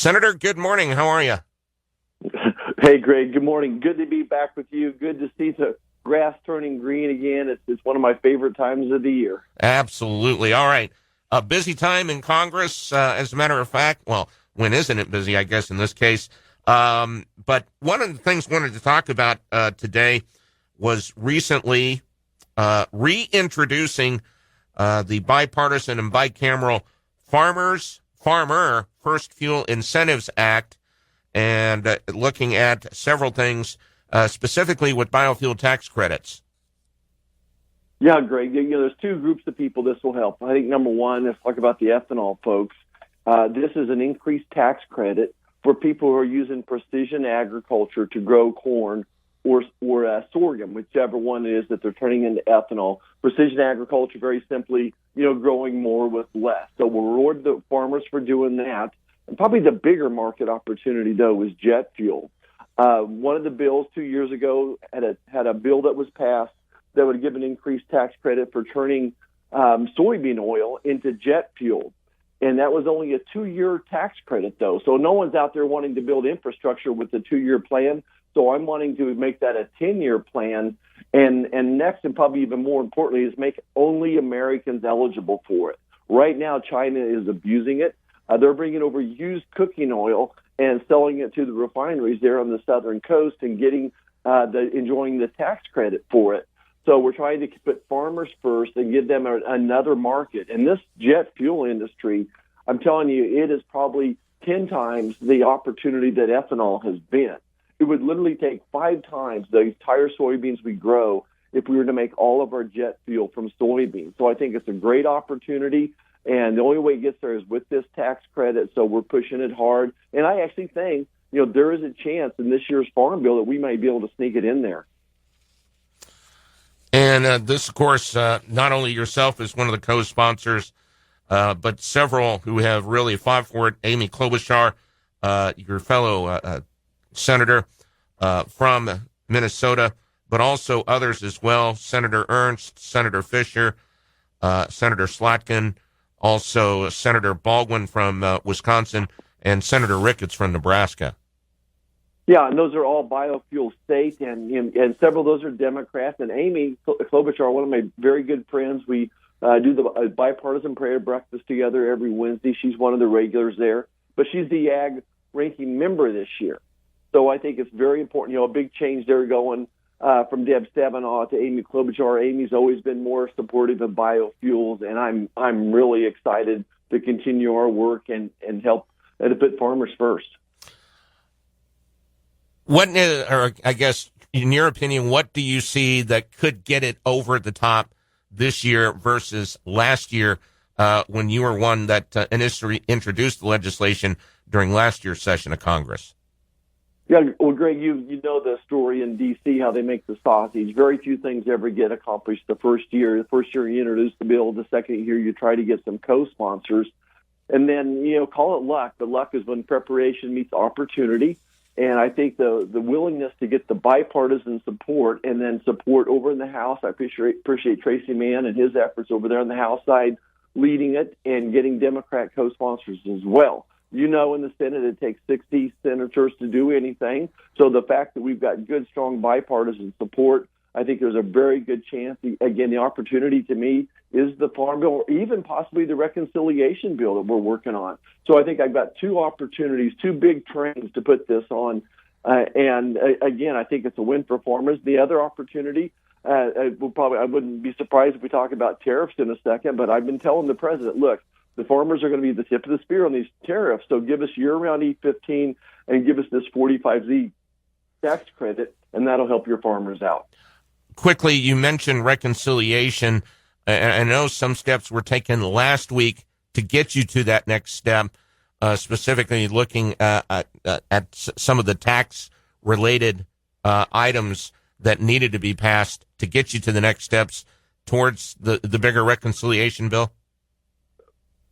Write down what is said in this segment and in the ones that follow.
Senator, good morning. How are you? Hey, Greg. Good morning. Good to be back with you. Good to see the grass turning green again. It's one of my favorite times of the year. Absolutely. All right. A busy time in Congress, as a matter of fact. Well, when isn't it busy, I guess, in this case? But one of the things I wanted to talk about today was recently reintroducing the bipartisan and bicameral Farmer First Fuel Incentives Act, and looking at several things, specifically with biofuel tax credits. Yeah, Greg. There's two groups of people this will help. I think number one, let's talk about the ethanol folks. This is an increased tax credit for people who are using precision agriculture to grow corn or sorghum, whichever one it is that they're turning into ethanol. Precision agriculture, very simply, growing more with less. So we'll reward the farmers for doing that. And probably the bigger market opportunity, though, is jet fuel. One of the bills 2 years ago had a bill that was passed that would give an increased tax credit for turning soybean oil into jet fuel. And that was only a 2-year tax credit, though. So no one's out there wanting to build infrastructure with a 2-year plan. So I'm wanting to make that a 10-year plan. And next, and probably even more importantly, is make only Americans eligible for it. Right now, China is abusing it. They're bringing over used cooking oil and selling it to the refineries there on the southern coast and getting enjoying the tax credit for it. So we're trying to put farmers first and give them another market. And this jet fuel industry, I'm telling you, it is probably 10 times the opportunity that ethanol has been. It would literally take 5 times the entire soybeans we grow if we were to make all of our jet fuel from soybeans. So I think it's a great opportunity. And the only way it gets there is with this tax credit. So we're pushing it hard. And I actually think, there is a chance in this year's farm bill that we might be able to sneak it in there. And this, of course, not only yourself as one of the co-sponsors, but several who have really fought for it. Amy Klobuchar, your fellow senator from Minnesota, but also others as well. Senator Ernst, Senator Fisher, Senator Slotkin, also Senator Baldwin from Wisconsin, and Senator Ricketts from Nebraska. Yeah, and those are all biofuel states, and several of those are Democrats. And Amy Klobuchar, one of my very good friends, we do the bipartisan prayer breakfast together every Wednesday. She's one of the regulars there, but she's the ag ranking member this year. So I think it's very important. A big change there going from Deb Stabenow to Amy Klobuchar. Amy's always been more supportive of biofuels, and I'm really excited to continue our work and help to put farmers first. I guess, in your opinion, what do you see that could get it over the top this year versus last year when you were one that initially introduced the legislation during last year's session of Congress? Yeah, well, Greg, you know the story in D.C., how they make the sausage. Very few things ever get accomplished the first year. The first year you introduce the bill. The second year you try to get some co-sponsors. And then, call it luck. But luck is when preparation meets opportunity. And I think the willingness to get the bipartisan support and then support over in the House, I appreciate Tracy Mann and his efforts over there on the House side, leading it and getting Democrat co-sponsors as well. In the Senate, it takes 60 senators to do anything. So the fact that we've got good, strong bipartisan support, I think there's a very good chance. Again, the opportunity to me is the Farm Bill or even possibly the reconciliation bill that we're working on. So I think I've got 2 opportunities, 2 big trains to put this on. Again, I think it's a win for farmers. The other opportunity, I wouldn't be surprised if we talk about tariffs in a second, but I've been telling the president, look, the farmers are going to be the tip of the spear on these tariffs. So give us year-round E15 and give us this 45Z tax credit, and that'll help your farmers out. Quickly, you mentioned reconciliation. I know some steps were taken last week to get you to that next step, specifically looking at some of the tax-related items that needed to be passed to get you to the next steps towards the bigger reconciliation bill?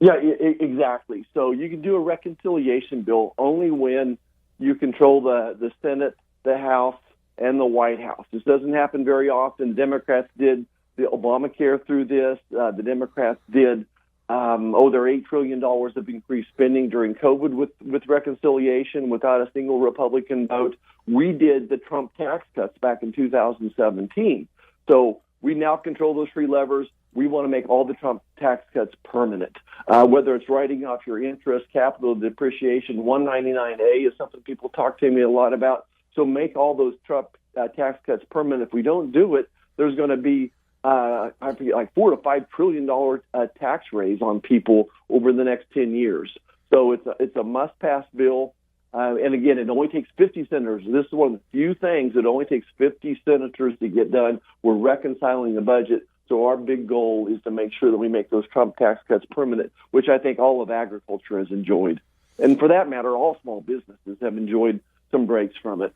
Yeah, exactly. So you can do a reconciliation bill only when you control the Senate, the House, and the White House. This doesn't happen very often. Democrats did the Obamacare through this. The Democrats did There $8 trillion of increased spending during COVID with reconciliation without a single Republican vote. We did the Trump tax cuts back in 2017. So we now control those three levers. We want to make all the Trump tax cuts permanent, whether it's writing off your interest, capital depreciation. 199A is something people talk to me a lot about. So make all those Trump tax cuts permanent. If we don't do it, there's going to be I forget, like $4 to $5 trillion tax raise on people over the next 10 years. So it's a must-pass bill. And again, it only takes 50 senators. This is one of the few things that only takes 50 senators to get done. We're reconciling the budget. So our big goal is to make sure that we make those Trump tax cuts permanent, which I think all of agriculture has enjoyed. And for that matter, all small businesses have enjoyed some breaks from it.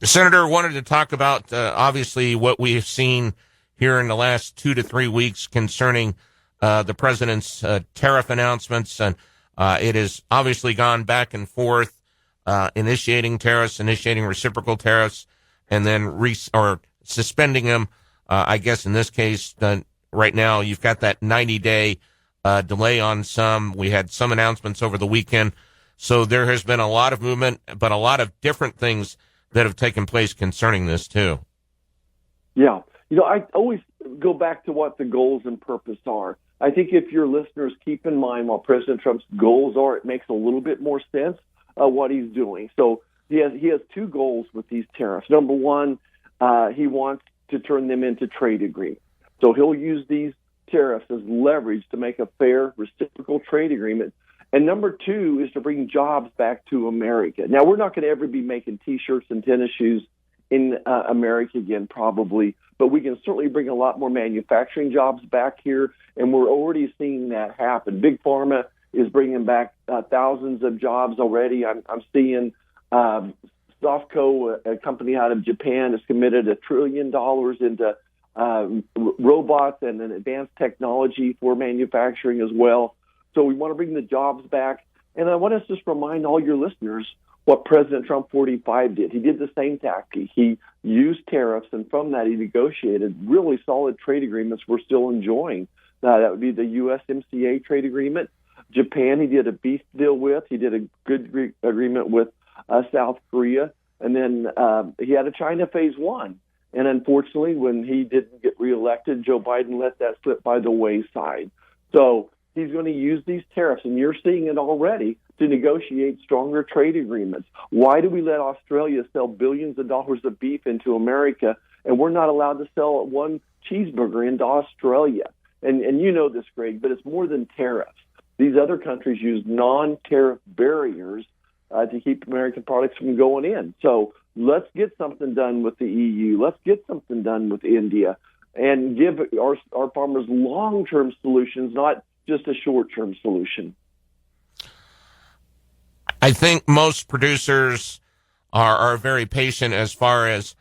Senator, wanted to talk about, obviously, what we have seen here in the last 2 to 3 weeks concerning the president's tariff announcements. And it has obviously gone back and forth, initiating tariffs, initiating reciprocal tariffs, and then suspending them. I guess in this case, right now, you've got that 90-day delay on some. We had some announcements over the weekend. So there has been a lot of movement, but a lot of different things that have taken place concerning this, too. Yeah. I always go back to what the goals and purpose are. I think if your listeners keep in mind what President Trump's goals are, it makes a little bit more sense what he's doing. So he has two goals with these tariffs. Number one, he wants to turn them into trade agreements. So he'll use these tariffs as leverage to make a fair reciprocal trade agreement. And number two is to bring jobs back to America. Now, we're not going to ever be making T-shirts and tennis shoes in America again, probably, but we can certainly bring a lot more manufacturing jobs back here, and we're already seeing that happen. Big Pharma is bringing back thousands of jobs already. I'm seeing Softco, a company out of Japan, has committed $1 trillion into robots and an advanced technology for manufacturing as well. So we want to bring the jobs back. And I want to just remind all your listeners what President Trump 45 did. He did the same tactic. He used tariffs, and from that he negotiated really solid trade agreements we're still enjoying. That would be the USMCA trade agreement. Japan, he did a beef deal with. He did a good agreement with South Korea. And then he had a China phase one. And unfortunately, when he didn't get reelected, Joe Biden let that slip by the wayside. So he's going to use these tariffs, and you're seeing it already, to negotiate stronger trade agreements. Why do we let Australia sell billions of dollars of beef into America, and we're not allowed to sell one cheeseburger into Australia? And you know this, Greg, but it's more than tariffs. These other countries use non-tariff barriers to keep American products from going in. So let's get something done with the EU. Let's get something done with India, and give our farmers long-term solutions, not just a short-term solution. I think most producers are very patient as far as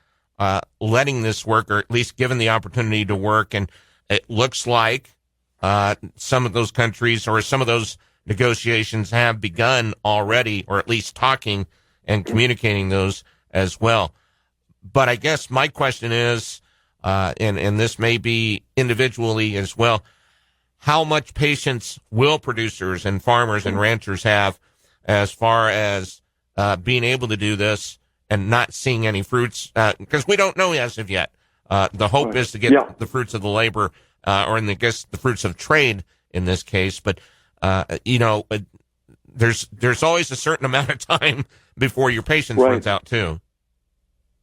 letting this work, or at least given the opportunity to work. And it looks like some of those countries or some of those negotiations have begun already, or at least talking and communicating those as well. But I guess my question is, and this may be individually as well, how much patience will producers and farmers and ranchers have as far as being able to do this and not seeing any fruits? Because we don't know as of yet. The hope is to get the fruits of the labor, or I guess the fruits of trade in this case. But, there's always a certain amount of time before your patience runs out, too.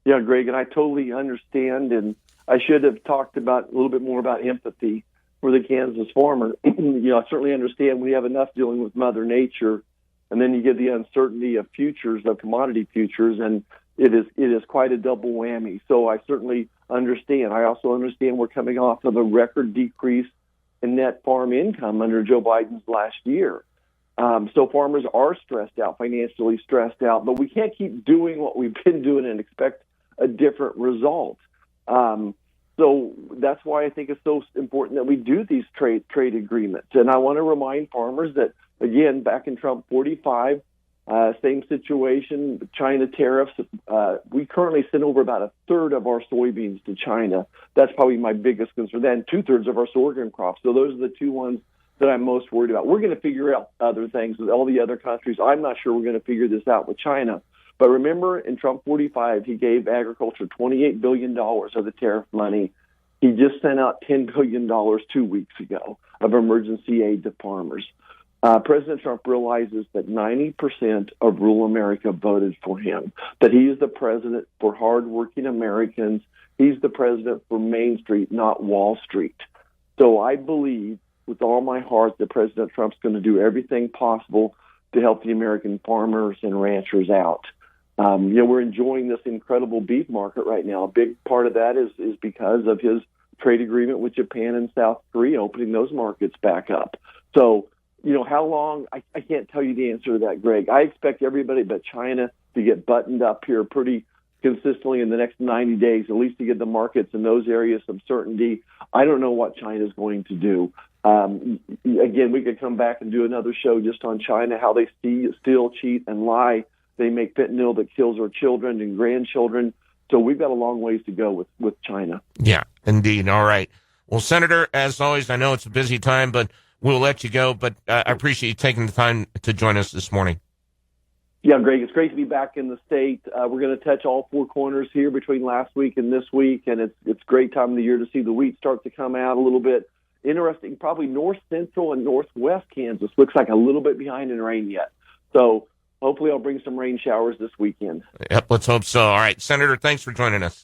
Yeah, Greg, and I totally understand. And I should have talked about a little bit more about empathy for the Kansas farmer. I certainly understand we have enough dealing with Mother Nature, and then you get the uncertainty of futures, of commodity futures, and it is quite a double whammy. So I certainly understand. I also understand we're coming off of a record decrease in net farm income under Joe Biden's last year. So farmers are stressed out, financially stressed out, but we can't keep doing what we've been doing and expect a different result. So that's why I think it's so important that we do these trade agreements. And I want to remind farmers that, again, back in Trump 45, Same situation, China tariffs. We currently send over about a third of our soybeans to China. That's probably my biggest concern. Then 2/3 of our sorghum crops. So those are the two ones that I'm most worried about. We're going to figure out other things with all the other countries. I'm not sure we're going to figure this out with China. But remember, in Trump 45, he gave agriculture $28 billion of the tariff money. He just sent out $10 billion 2 weeks ago of emergency aid to farmers. President Trump realizes that 90% of rural America voted for him, that he is the president for hardworking Americans. He's the president for Main Street, not Wall Street. So I believe with all my heart that President Trump's going to do everything possible to help the American farmers and ranchers out. We're enjoying this incredible beef market right now. A big part of that is because of his trade agreement with Japan and South Korea, opening those markets back up. So, how long? I can't tell you the answer to that, Greg. I expect everybody but China to get buttoned up here pretty consistently in the next 90 days, at least to get the markets in those areas some certainty. I don't know what China's going to do. Again, we could come back and do another show just on China, how they steal, cheat, and lie. They make fentanyl that kills our children and grandchildren. So we've got a long ways to go with China. Yeah, indeed. All right. Well, Senator, as always, I know it's a busy time, but we'll let you go. But I appreciate you taking the time to join us this morning. Yeah, Greg, it's great to be back in the state. We're going to touch all four corners here between last week and this week, and it's a great time of the year to see the wheat start to come out a little bit. Interesting, probably north central and northwest Kansas looks like a little bit behind in rain yet. So hopefully I'll bring some rain showers this weekend. Yep, let's hope so. All right, Senator, thanks for joining us.